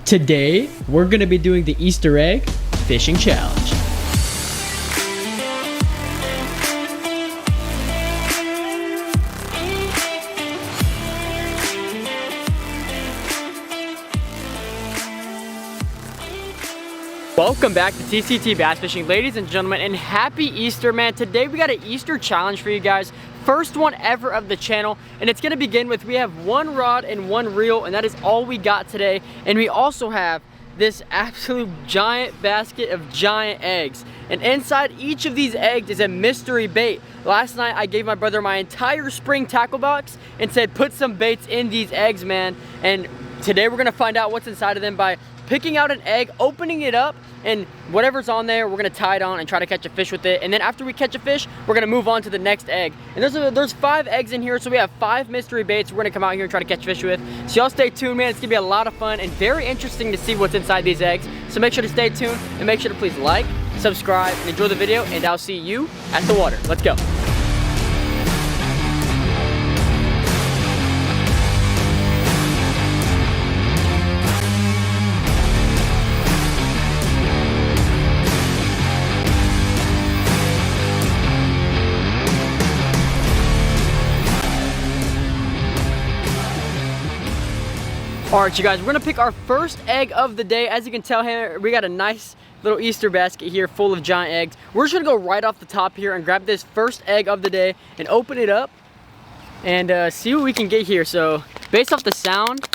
Today, we're gonna be doing the Easter egg fishing challenge. Welcome back to TCT Bass Fishing, ladies and gentlemen, and happy Easter, man. Today we got an Easter challenge for you guys. First one ever of the channel, and it's gonna begin with, we have one rod and one reel, and that is all we got today. And we also have this absolute giant basket of giant eggs, and inside each of these eggs is a mystery bait. Last night I gave my brother my entire spring tackle box and said put some baits in these eggs, man. And today we're gonna find out what's inside of them by picking out an egg, opening it up, and whatever's on there, we're gonna tie it on and try to catch a fish with it. And then after we catch a fish, we're gonna move on to the next egg. And there's 5 eggs in here, so we have 5 mystery baits we're gonna come out here and try to catch fish with. So y'all stay tuned, man. It's gonna be a lot of fun and very interesting to see what's inside these eggs. So make sure to stay tuned and make sure to please like, subscribe, and enjoy the video, and I'll see you at the water. Let's go. All right, you guys, we're gonna pick our first egg of the day. As you can tell here, we got a nice little Easter basket here full of giant eggs. We're just gonna go right off the top here and grab this first egg of the day and open it up and see what we can get here. So based off the sound,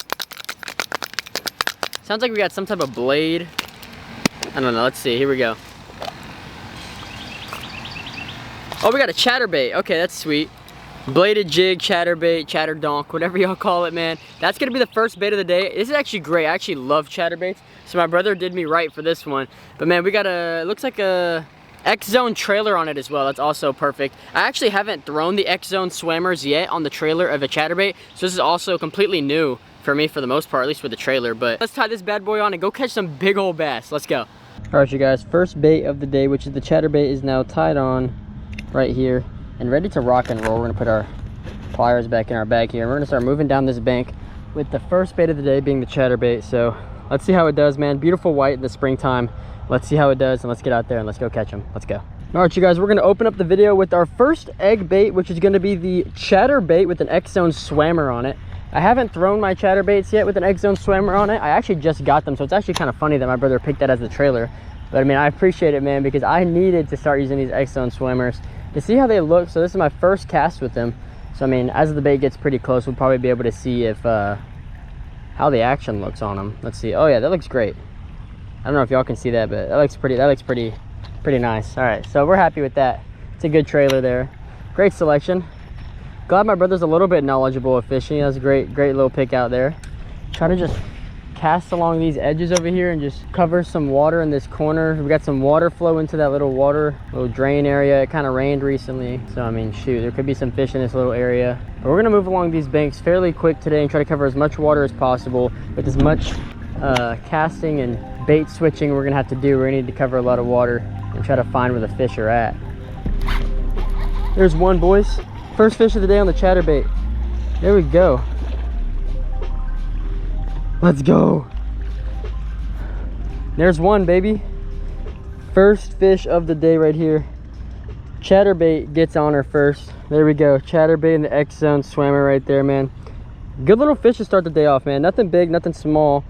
sounds like we got some type of blade. I don't know, let's see, here we go. Oh, we got a chatterbait. Okay, that's sweet. Bladed jig, chatterbait, chatterdonk, whatever y'all call it, man. That's gonna be the first bait of the day. This is actually great. I actually love chatterbaits, so my brother did me right for this one. But man, we got it looks like a X-Zone trailer on it as well. That's also perfect. I actually haven't thrown the X-Zone swammers yet on the trailer of a chatterbait, so this is also completely new for me for the most part, at least with the trailer. But let's tie this bad boy on and go catch some big old bass. Let's go. All right, you guys, first bait of the day, which is the chatterbait, is now tied on right here and ready to rock and roll. We're gonna put our pliers back in our bag here, and we're gonna start moving down this bank with the first bait of the day being the chatterbait. So let's see how it does, man. Beautiful white in the springtime. Let's see how it does, and let's get out there and let's go catch them. Let's go. All right, you guys, we're gonna open up the video with our first egg bait, which is gonna be the chatterbait with an X-Zone swammer on it. I haven't thrown my chatterbaits yet with an X-Zone swammer on it. I actually just got them, so it's actually kind of funny that my brother picked that as the trailer. But I mean, I appreciate it, man, because I needed to start using these X-Zone swammers to see how they look. So this is my first cast with them. So I mean, as the bait gets pretty close, we'll probably be able to see if how the action looks on them. Let's see. Oh yeah, that looks great. I don't know if y'all can see that, but that looks pretty nice. All right, so we're happy with that. It's a good trailer there. Great selection. Glad my brother's a little bit knowledgeable of fishing. That's a great little pick out there. Try to just cast along these edges over here and just cover some water in this corner. We got some water flow into that little drain area. It kind of rained recently, so I mean, shoot, there could be some fish in this little area. But we're gonna move along these banks fairly quick today and try to cover as much water as possible. With as much casting and bait switching we're gonna have to do, we're gonna need to cover a lot of water and try to find where the fish are at. There's one, boys. First fish of the day on the chatterbait. There we go. Let's go. There's one, baby. First fish of the day right here. Chatterbait gets on her first. There we go. Chatterbait in the X-Zone swammer right there, man. Good little fish to start the day off, man. Nothing big, nothing small,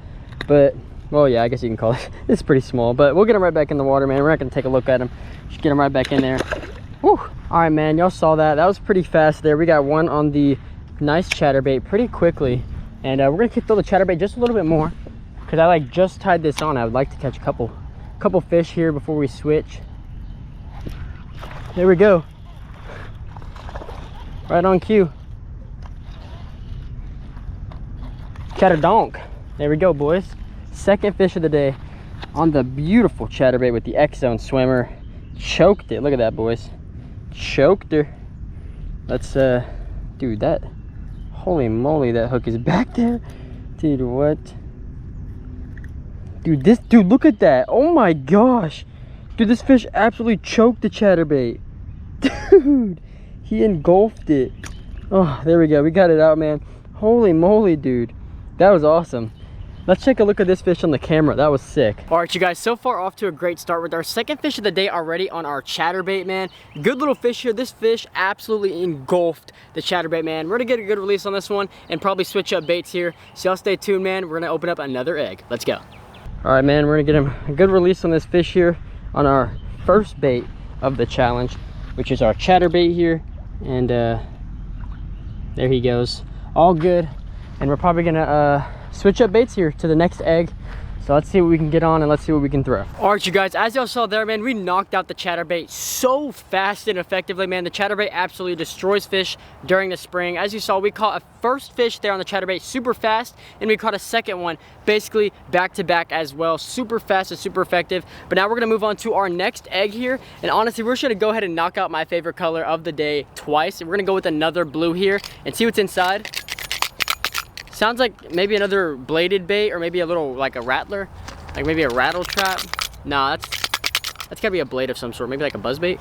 but, well, yeah, I guess you can call it. It's pretty small, but we'll get him right back in the water, man. We're not gonna take a look at him. Just get him right back in there. Whew. All right, man, y'all saw that. That was pretty fast there. We got one on the nice chatterbait pretty quickly. And we're gonna throw the chatterbait just a little bit more because I just tied this on. I would like to catch a couple fish here before we switch. There we go. Right on cue. Chatterdonk. There we go, boys. Second fish of the day on the beautiful chatterbait with the X-Zone swimmer. Choked it. Look at that, boys. Choked her. Let's dude, that, holy moly, that hook is back there. Dude, what? Dude, look at that. Oh my gosh. Dude, this fish absolutely choked the chatterbait. Dude, he engulfed it. Oh, there we go. We got it out, man. Holy moly, dude. That was awesome. Let's take a look at this fish on the camera. That was sick. All right, you guys, so far off to a great start with our second fish of the day already on our chatterbait, man. Good little fish here. This fish absolutely engulfed the chatterbait, man. We're gonna get a good release on this one and probably switch up baits here. So y'all stay tuned, man. We're gonna open up another egg. Let's go. All right, man, we're gonna get him a good release on this fish here on our first bait of the challenge, which is our chatterbait here. And there he goes. All good. And we're probably gonna switch up baits here to the next egg. So let's see what we can get on and let's see what we can throw. All right, you guys, as y'all saw there, man, we knocked out the chatterbait so fast and effectively, man. The chatterbait absolutely destroys fish during the spring. As you saw, we caught a first fish there on the chatterbait super fast, and we caught a second one basically back to back as well. Super fast and super effective. But now we're gonna move on to our next egg here. And honestly, we're just gonna go ahead and knock out my favorite color of the day twice. And we're gonna go with another blue here and see what's inside. Sounds like maybe another bladed bait or maybe a little like a rattler, like maybe a rattle trap. Nah, that's gotta be a blade of some sort, maybe like a buzz bait.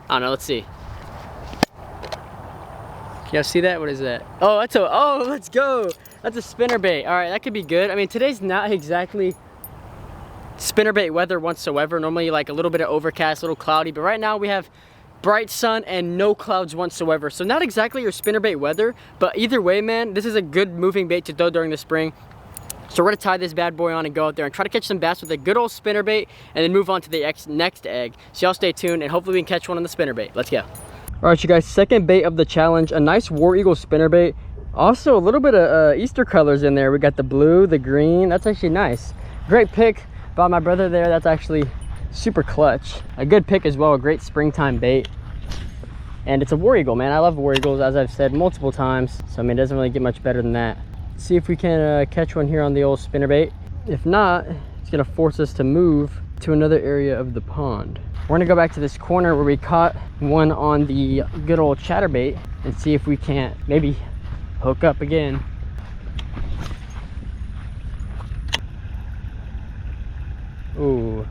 I don't know, let's see. Can y'all see that? What is that? Oh, let's go. That's a spinnerbait. All right, that could be good. I mean, today's not exactly spinnerbait weather whatsoever. Normally like a little bit of overcast, a little cloudy, but right now we have bright sun and no clouds whatsoever. So not exactly your spinnerbait weather, but either way, man, this is a good moving bait to throw during the spring. So we're gonna tie this bad boy on and go out there and try to catch some bass with a good old spinnerbait and then move on to the next egg. So y'all stay tuned and hopefully we can catch one on the spinnerbait. Let's go. All right, you guys, second bait of the challenge, a nice War Eagle spinnerbait. Also a little bit of Easter colors in there. We got the blue, the green. That's actually nice. Great pick by my brother there. That's actually super clutch. A good pick as well, a great springtime bait. And it's a War Eagle, man. I love War Eagles, as I've said multiple times. So, I mean, it doesn't really get much better than that. See if we can catch one here on the old spinnerbait. If not, it's gonna force us to move to another area of the pond. We're gonna go back to this corner where we caught one on the good old chatterbait and see if we can't maybe hook up again. Ooh.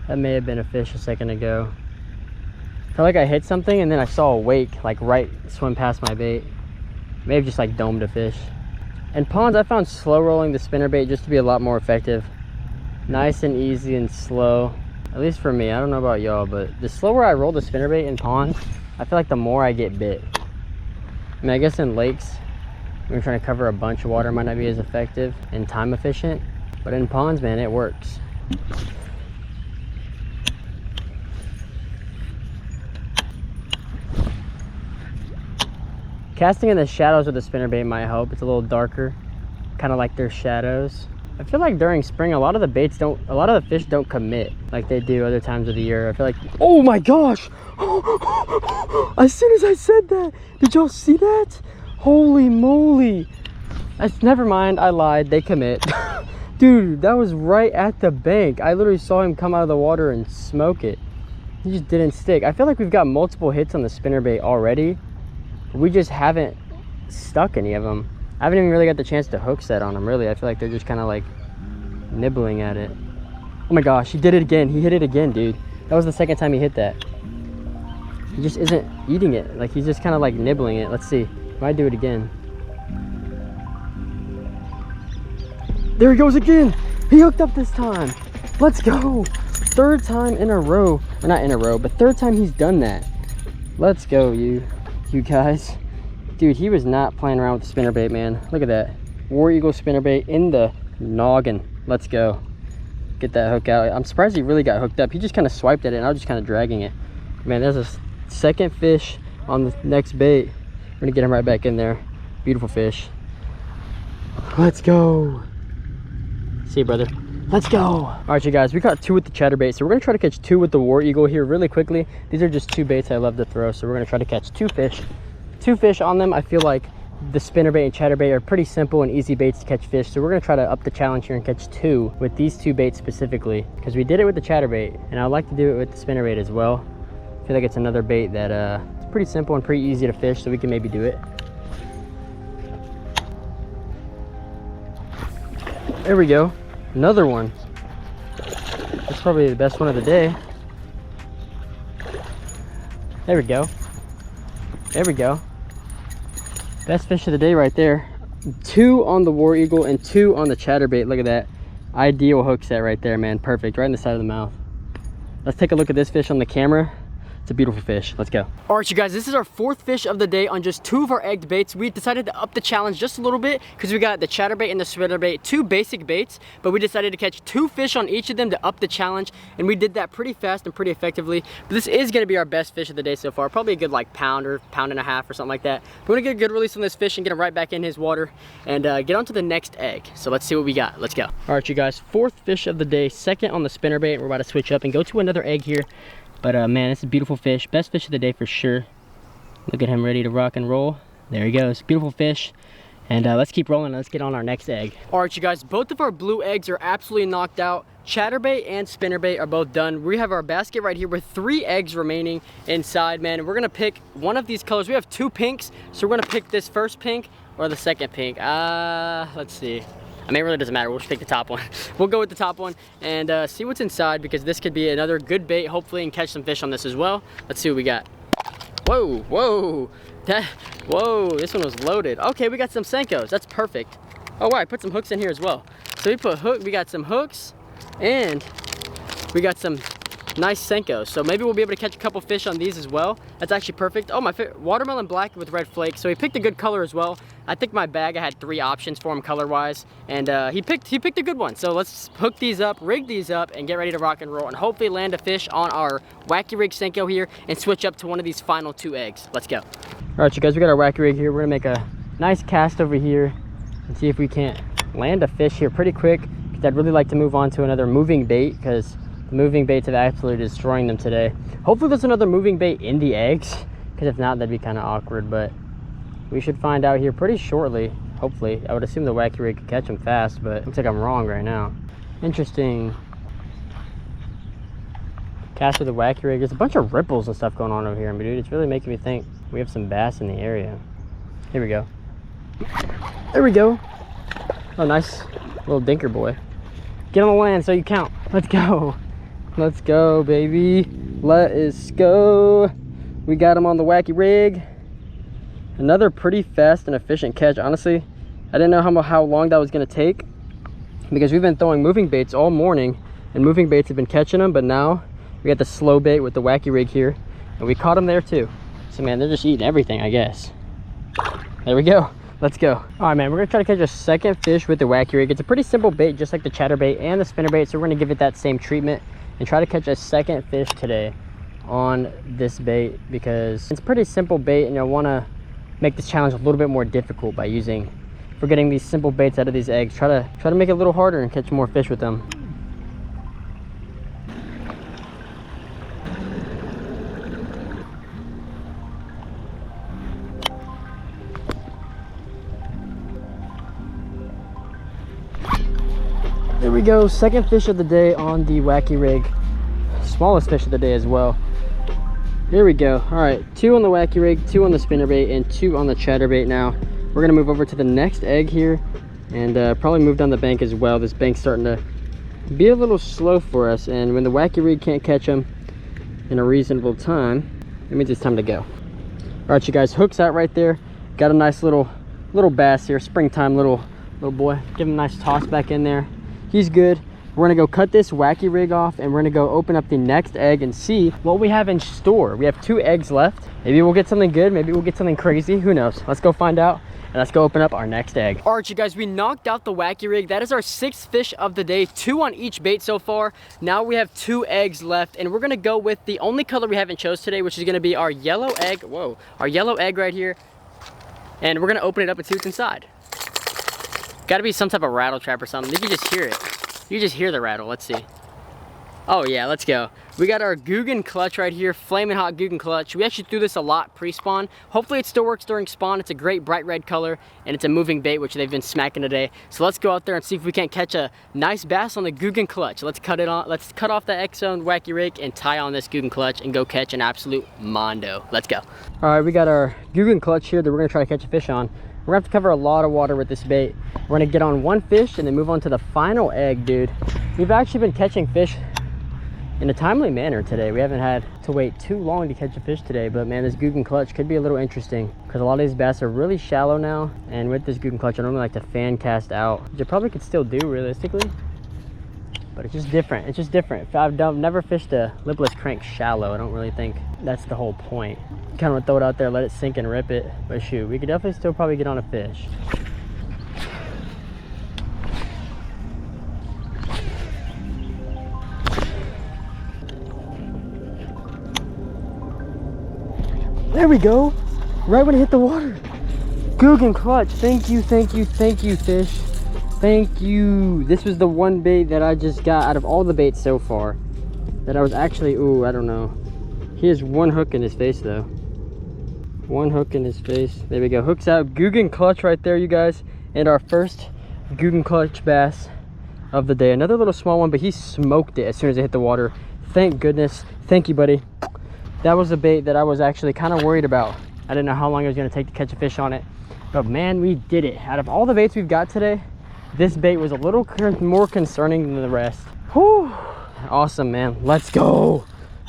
That may have been a fish a second ago. I felt like I hit something and then I saw a wake like right swim past my bait. May have just like domed a fish. In ponds, I found slow rolling the spinnerbait just to be a lot more effective. Nice and easy and slow. At least for me, I don't know about y'all, but the slower I roll the spinnerbait in ponds, I feel like the more I get bit. I mean, I guess in lakes, when you're trying to cover a bunch of water, it might not be as effective and time efficient. But in ponds, man, it works. Casting in the shadows of the spinnerbait might help. It's a little darker, kind of like their shadows. I feel like during spring, a lot of the fish don't commit like they do other times of the year. I feel like, oh my gosh! As soon as I said that, did y'all see that? Holy moly! Never mind, I lied, they commit. Dude, that was right at the bank. I literally saw him come out of the water and smoke it. He just didn't stick. I feel like we've got multiple hits on the spinnerbait already. We just haven't stuck any of them. I haven't even really got the chance to hook set on them, really. I feel like they're just kind of like nibbling at it. Oh my gosh, he did it again. He hit it again, dude. That was the second time he hit that. He just isn't eating it. Like, he's just kind of like nibbling it. Let's see. Might do it again. There he goes again. He hooked up this time. Let's go. Third time in a row. Or not in a row, but third time he's done that. Let's go, you guys. Dude, he was not playing around with the spinnerbait, man. Look at that. War Eagle spinnerbait in the noggin. Let's go. Get that hook out. I'm surprised he really got hooked up. He just kind of swiped at it and I was just kind of dragging it. Man, there's a second fish on the next bait. We're gonna get him right back in there. Beautiful fish. Let's go. See you, brother. Let's go. All right, you guys, we caught two with the chatterbait, so we're gonna try to catch two with the War Eagle here really quickly. These are just two baits I love to throw, so we're gonna try to catch two fish on them. I feel like the spinnerbait and chatterbait are pretty simple and easy baits to catch fish, so we're gonna try to up the challenge here and catch two with these two baits specifically, because we did it with the chatterbait and I'd like to do it with the spinnerbait as well. I feel like it's another bait that it's pretty simple and pretty easy to fish, so we can maybe do it. There we go. Another one. That's probably the best one of the day. There we go. There we go. Best fish of the day right there. 2 on the War Eagle and 2 on the chatterbait. Look at that. Ideal hook set right there, man. Perfect, right in the side of the mouth. Let's take a look at this fish on the camera. It's a beautiful fish. Let's go. All right, you guys, this is our 4th fish of the day on just 2 of our egged baits. We decided to up the challenge just a little bit because we got the chatterbait and the spinnerbait, 2 basic baits, but we decided to catch 2 fish on each of them to up the challenge, and we did that pretty fast and pretty effectively. But this is going to be our best fish of the day so far. Probably a good like pound or pound and a half or something like that. But we're going to get a good release on this fish and get him right back in his water and get on to the next egg. So let's see what we got. Let's go. All right, you guys, 4th fish of the day, 2nd on the spinnerbait. We're about to switch up and go to another egg here. But man, it's a beautiful fish. Best fish of the day for sure. Look at him ready to rock and roll. There he goes. Beautiful fish. And let's keep rolling. Let's get on our next egg. All right, you guys, both of our blue eggs are absolutely knocked out. Chatterbait and spinnerbait are both done. We have our basket right here with 3 eggs remaining inside, man. And we're gonna pick one of these colors. We have 2 pinks, so we're gonna pick this first pink or the second pink. Let's see. I mean, it really doesn't matter. We'll just pick the top one. We'll go with the top one and see what's inside, because this could be another good bait, hopefully, and catch some fish on this as well. Let's see what we got. Whoa, whoa. Whoa, this one was loaded. Okay, we got some Senkos. That's perfect. Oh, wow, I put some hooks in here as well. So we got some hooks and we got some nice Senkos. So maybe we'll be able to catch a couple fish on these as well. That's actually perfect. Oh, my watermelon black with red flakes. So he picked a good color as well. I think my bag, I had 3 options for him color-wise, and he picked a good one. So let's hook these up, rig these up, and get ready to rock and roll, and hopefully land a fish on our wacky rig Senko here and switch up to one of these final 2 eggs. Let's go. All right, you guys, we got our wacky rig here. We're gonna make a nice cast over here and see if we can't land a fish here pretty quick, because I'd really like to move on to another moving bait, because the moving baits have absolutely destroying them today. Hopefully there's another moving bait in the eggs, because if not, that'd be kind of awkward, but we should find out here pretty shortly, hopefully. I would assume the wacky rig could catch them fast, but looks like I'm wrong right now. Interesting. Cast with the wacky rig. There's a bunch of ripples and stuff going on over here, but dude, it's really making me think we have some bass in the area. Here we go. There we go. Oh, nice little dinker boy. Get on the land so you count. Let's go. Let's go, baby. Let us go. We got him on the wacky rig. Another pretty fast and efficient catch. Honestly, I didn't know how long that was going to take, because we've been throwing moving baits all morning and moving baits have been catching them, but now we got the slow bait with the wacky rig here and we caught them there too. So man, they're just eating everything, I guess. There we go. Let's go. All right, man, we're gonna try to catch a second fish with the wacky rig. It's a pretty simple bait, just like the chatterbait and the spinnerbait, so we're gonna give it that same treatment and try to catch a second fish today on this bait, because it's a pretty simple bait and I want to make this challenge a little bit more difficult by getting these simple baits out of these eggs. Try to make it a little harder and catch more fish with them. There we go, second fish of the day on the wacky rig. Smallest fish of the day as well. Here we go. All right, 2 on the wacky rig, 2 on the spinnerbait, and 2 on the chatterbait now. We're gonna move over to the next egg here and probably move down the bank as well. This bank's starting to be a little slow for us, and when the wacky rig can't catch them in a reasonable time, it means it's time to go. All right, you guys, hooks out right there. Got a nice little bass here, springtime little boy. Give him a nice toss back in there. He's good. We're gonna go cut this wacky rig off and we're gonna go open up the next egg and see what we have in store. We have 2 eggs left. Maybe we'll get something good, maybe we'll get something crazy, who knows. Let's go find out and let's go open up our next egg. All right, you guys, we knocked out the wacky rig. That is our 6th fish of the day, 2 on each bait so far. Now we have 2 eggs left, and we're gonna go with the only color we haven't chose today, which is gonna be our yellow egg. Whoa, our yellow egg right here. And we're gonna open it up and see what's inside. Gotta be some type of rattle trap or something. You can just hear it. You just hear the rattle. Let's see. Oh yeah, let's go. We got our Guggen clutch right here, flaming hot Guggen clutch. We actually threw this a lot pre-spawn. Hopefully it still works during spawn. It's a great bright red color and it's a moving bait, which they've been smacking today. So let's go out there and see if we can't catch a nice bass on the Guggen clutch. Let's cut it on. Let's cut off the X-Zone wacky rig and tie on this Guggen clutch and go catch an absolute mondo. Let's go. All right, we got our Guggen clutch here that we're gonna try to catch a fish on. We're gonna have to cover a lot of water with this bait. We're gonna get on 1 fish and then move on to the final egg, dude. We've actually been catching fish in a timely manner today. We haven't had to wait too long to catch a fish today, but man, this Googan clutch could be a little interesting because a lot of these bass are really shallow now, and with this Googan clutch I normally like to fan cast out, which I probably could still do realistically, but it's just different. It's just different. I've never fished a lipless crank shallow. I don't really think that's the whole point. Kind of throw it out there, let it sink and rip it, but shoot, we could definitely still probably get on a fish. There we go, right when it hit the water. Googan clutch, thank you, thank you, thank you, fish. Thank you. This was the one bait that I just got out of all the baits so far that I was actually, ooh, I don't know. He has one hook in his face though. One hook in his face. There we go, hooks out. Googan clutch right there, you guys. And our first Googan clutch bass of the day. Another little small one, but he smoked it as soon as it hit the water. Thank goodness. Thank you, buddy. That was a bait that I was actually kind of worried about. I didn't know how long it was going to take to catch a fish on it, but man, we did it. Out of all the baits we've got today, this bait was a little more concerning than the rest. Whew. Awesome, man. Let's go.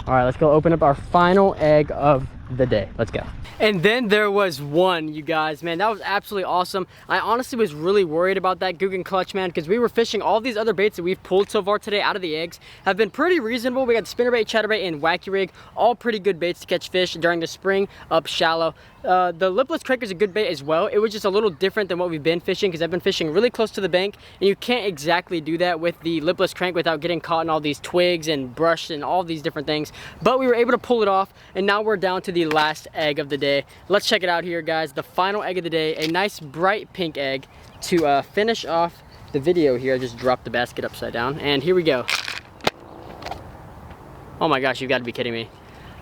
All right, let's go open up our final egg of the day. Let's go. And then there was one, you guys, man, that was absolutely awesome. I honestly was really worried about that Googan clutch, man, because we were fishing all these other baits that we've pulled so far today out of the eggs have been pretty reasonable. We got spinnerbait, chatterbait, and wacky rig, all pretty good baits to catch fish during the spring up shallow. The lipless crank is a good bait as well. It was just a little different than what we've been fishing because I've been fishing really close to the bank, and you can't exactly do that with the lipless crank without getting caught in all these twigs and brush and all these different things. But we were able to pull it off, and now we're down to the last egg of the day. Let's check it out here, guys. The final egg of the day, a nice bright pink egg to finish off the video here. I just dropped the basket upside down, and here we go. Oh my gosh, you've got to be kidding me.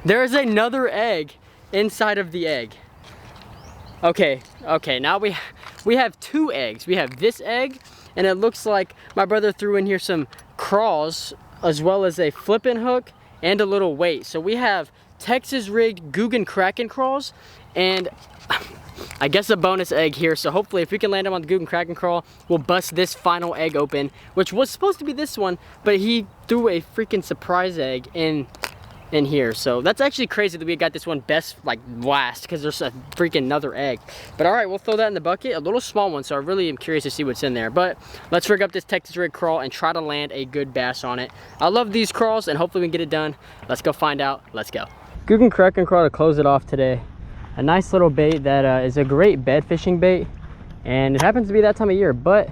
There's another egg inside of the egg. Okay, now we have two eggs. We have this egg, and it looks like my brother threw in here some crawls as well as a flipping hook and a little weight. So we have Texas rigged Googan Kraken crawls and I guess a bonus egg here. So hopefully if we can land him on the Googan Kraken crawl, we'll bust this final egg open, which was supposed to be this one, but he threw a freaking surprise egg in here. So that's actually crazy that we got this one best like last because there's a freaking another egg. But all right, we'll throw that in the bucket, a little small one, so I really am curious to see what's in there. But let's rig up this Texas rig crawl and try to land a good bass on it. I love these crawls and hopefully we can get it done. Let's go find out. Let's go. Googan Kraken crawl to close it off today. A nice little bait that is a great bed fishing bait, and it happens to be that time of year, but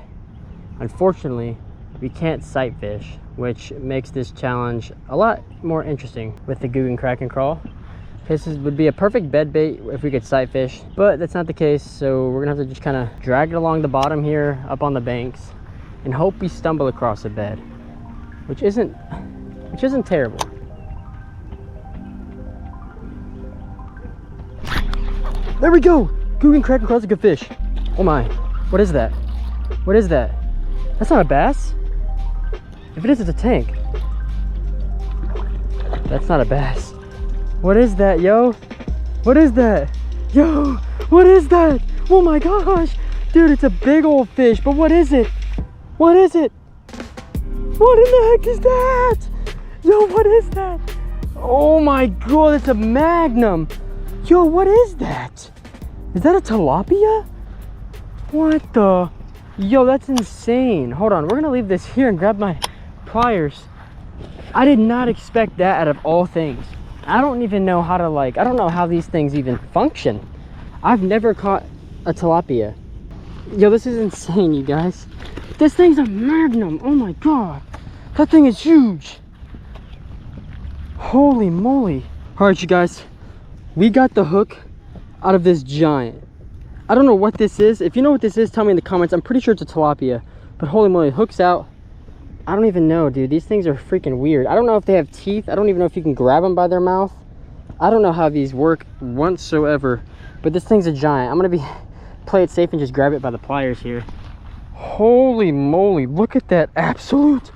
unfortunately we can't sight fish, which makes this challenge a lot more interesting with the Googan Kraken crawl. This would be a perfect bed bait if we could sight fish, but that's not the case, so we're gonna have to just kind of drag it along the bottom here up on the banks and hope we stumble across a bed, which isn't terrible. There we go! Googan Kraken crawl's a good fish. Oh my, what is that? What is that? That's not a bass. If it is, it's a tank. That's not a bass. What is that, yo? What is that? Yo, what is that? Oh my gosh. Dude, it's a big old fish, but what is it? What is it? What in the heck is that? Yo, what is that? Oh my god, it's a magnum. Yo, what is that? Is that a tilapia? What the? Yo, that's insane. Hold on, we're gonna leave this here and grab my pliers. I did not expect that out of all things. I don't even know how to I don't know how these things even function. I've never caught a tilapia. Yo, this is insane, you guys. This thing's a magnum. Oh my god. That thing is huge. Holy moly. All right, you guys. We got the hook out of this giant. I don't know what this is. If you know what this is, tell me in the comments. I'm pretty sure it's a tilapia. But holy moly, hook's out. I don't even know, dude. These things are freaking weird. I don't know if they have teeth. I don't even know if you can grab them by their mouth. I don't know how these work whatsoever. But this thing's a giant. I'm gonna play it safe and just grab it by the pliers here. Holy moly, look at that absolute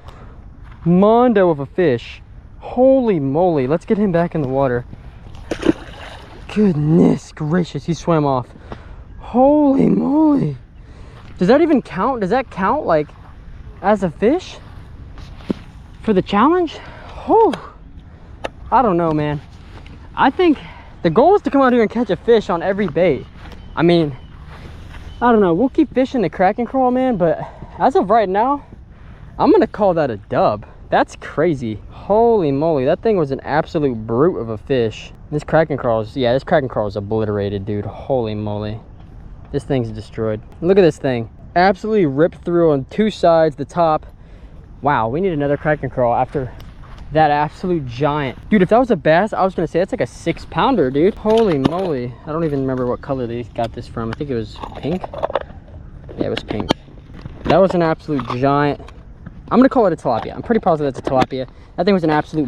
mondo of a fish. Holy moly, let's get him back in the water. Goodness gracious, he swam off. Holy moly. Does that even count? Does that count as a fish for the challenge? Oh. I don't know, man. I think the goal is to come out here and catch a fish on every bait. I mean, I don't know. We'll keep fishing the crack and crawl, man, but as of right now, I'm gonna call that a dub. That's crazy. Holy moly, that thing was an absolute brute of a fish. This crack and crawl is, yeah, this crack and crawl is obliterated, dude. Holy moly. This thing's destroyed. Look at this thing. Absolutely ripped through on two sides, the top. Wow, we need another crack and crawl after that absolute giant. Dude, if that was a bass, I was gonna say that's like a 6-pounder, dude. Holy moly. I don't even remember what color they got this from. I think it was pink. Yeah, it was pink. That was an absolute giant. I'm gonna call it a tilapia. I'm pretty positive that's a tilapia. That thing was an absolute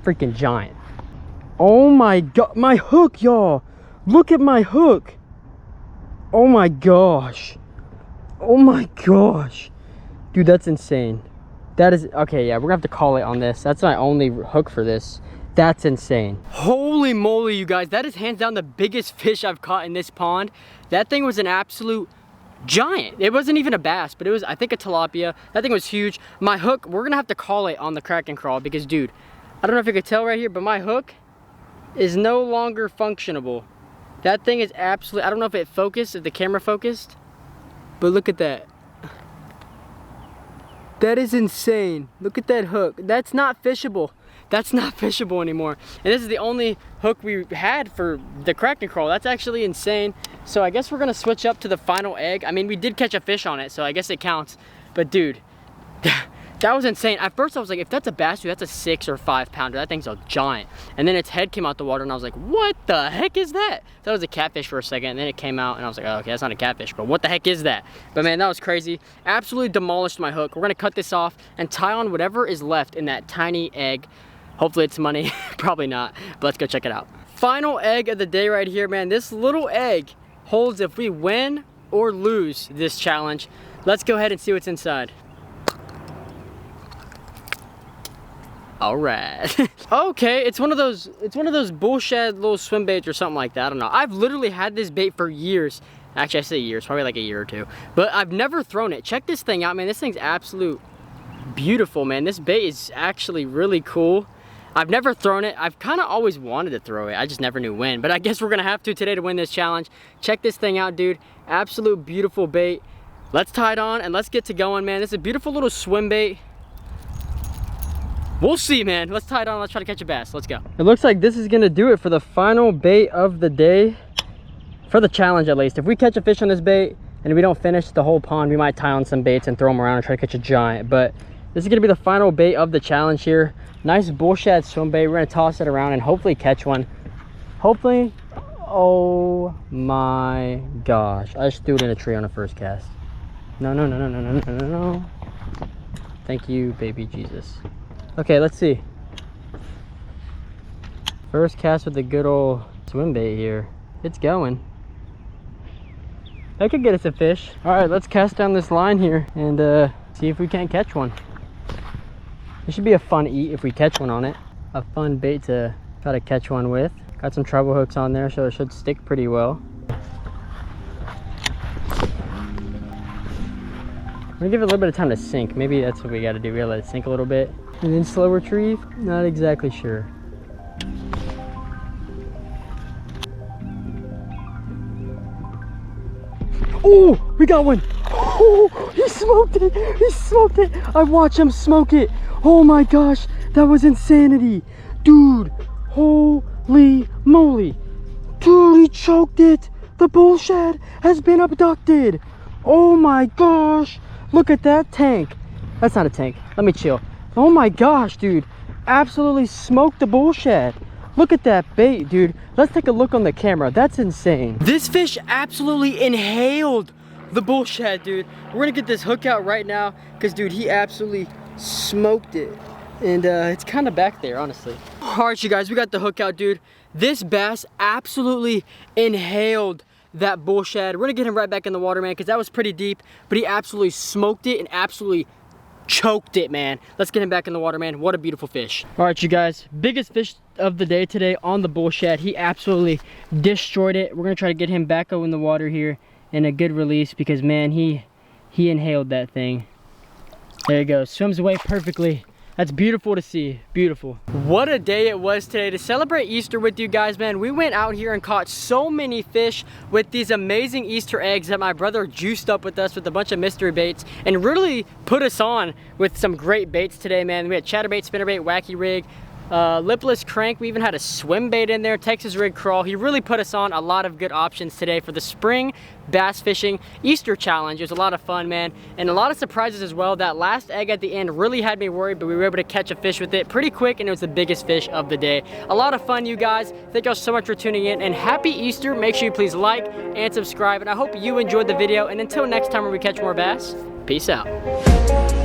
freaking giant. Oh my god, my hook, y'all. Look at my hook. Oh my gosh. Oh my gosh. Dude, that's insane. That is, okay, yeah, we're gonna have to call it on this. That's my only hook for this. That's insane. Holy moly, you guys. That is hands down the biggest fish I've caught in this pond. That thing was an absolute giant. It wasn't even a bass, but it was, I think, a tilapia. That thing was huge. My hook, we're gonna have to call it on the crack and crawl because, dude, I don't know if you could tell right here, but my hook is no longer functionable. That thing is absolutely, I don't know if it focused, if the camera focused, but look at that. That is insane. Look at that hook. That's not fishable. That's not fishable anymore. And this is the only hook we had for the crack and crawl. That's actually insane. So I guess we're gonna switch up to the final egg. I mean, we did catch a fish on it, so I guess it counts. But dude, that was insane. At first I was like, if that's a bass, dude, that's a 6 or 5-pounder. That thing's a giant. And then its head came out the water and I was like, what the heck is that? That was a catfish for a second, and then it came out and I was like, oh, okay, that's not a catfish, but what the heck is that? But man, that was crazy. Absolutely demolished my hook. We're gonna cut this off and tie on whatever is left in that tiny egg. Hopefully it's money. Probably not, but let's go check it out. Final egg of the day right here, man. This little egg holds if we win or lose this challenge. Let's go ahead and see what's inside. All right. Okay, it's one of those bullshit little swim baits or something like that. I don't know. I've literally had this bait for years. Actually, I say years, probably like a year or two. But I've never thrown it. Check this thing out, man. This thing's absolute beautiful, man. This bait is actually really cool. I've never thrown it. I've kind of always wanted to throw it. I just never knew when. But I guess we're gonna have to today to win this challenge. Check this thing out, dude. Absolute beautiful bait. Let's tie it on and let's get to going, man. This is a beautiful little swim bait. We'll see, man. Let's tie it on. Let's try to catch a bass. Let's go. It looks like this is gonna do it for the final bait of the day. For the challenge, at least. If we catch a fish on this bait and we don't finish the whole pond, we might tie on some baits and throw them around and try to catch a giant. But this is gonna be the final bait of the challenge here. Nice bullshad swim bait. We're gonna toss it around and hopefully catch one. Hopefully. Oh my gosh. I just threw it in a tree on the first cast. No, no, no, no, no, no, no, no. Thank you, baby Jesus. Okay, let's see. First cast with the good old swim bait here. It's going. That could get us a fish. All right, let's cast down this line here and see if we can't catch one. It should be a fun eat if we catch one on it. A fun bait to try to catch one with. Got some treble hooks on there, so it should stick pretty well. I'm gonna give it a little bit of time to sink. Maybe that's what we gotta do. We gotta let it sink a little bit. And then slow retrieve? Not exactly sure. Oh, we got one. Oh, he smoked it. He smoked it. I watched him smoke it. Oh my gosh, that was insanity. Dude, holy moly. Dude, he choked it. The bullshad has been abducted. Oh my gosh. Look at that tank. That's not a tank. Let me chill. Oh my gosh, dude. Absolutely smoked the bullshad. Look at that bait, dude. Let's take a look on the camera. That's insane. This fish absolutely inhaled the bullshad, dude. We're gonna get this hook out right now because, dude, he absolutely smoked it. And it's kind of back there, honestly. All right, you guys, we got the hook out, dude. This bass absolutely inhaled that bullshad. We're gonna get him right back in the water, man, because that was pretty deep, but he absolutely smoked it and absolutely choked it, man. Let's get him back in the water, man. What a beautiful fish. All right, you guys, biggest fish of the day today on the bullshad. He absolutely destroyed it. We're gonna try to get him back in the water here in a good release because, man, he inhaled that thing. There you go. Swims away perfectly. That's beautiful to see, beautiful. What a day it was today to celebrate Easter with you guys, man. We went out here and caught so many fish with these amazing Easter eggs that my brother juiced up with us with a bunch of mystery baits and really put us on with some great baits today, man. We had chatterbait, spinnerbait, wacky rig, lipless crank. We even had a swim bait in there, Texas rig crawl. He really put us on a lot of good options today for the spring bass fishing Easter challenge. It was a lot of fun, man, and a lot of surprises as well. That last egg at the end really had me worried, but we were able to catch a fish with it pretty quick, and it was the biggest fish of the day. A lot of fun, you guys. Thank y'all so much for tuning in, and happy Easter. Make sure you please like and subscribe, and I hope you enjoyed the video, and until next time when we catch more bass, peace out.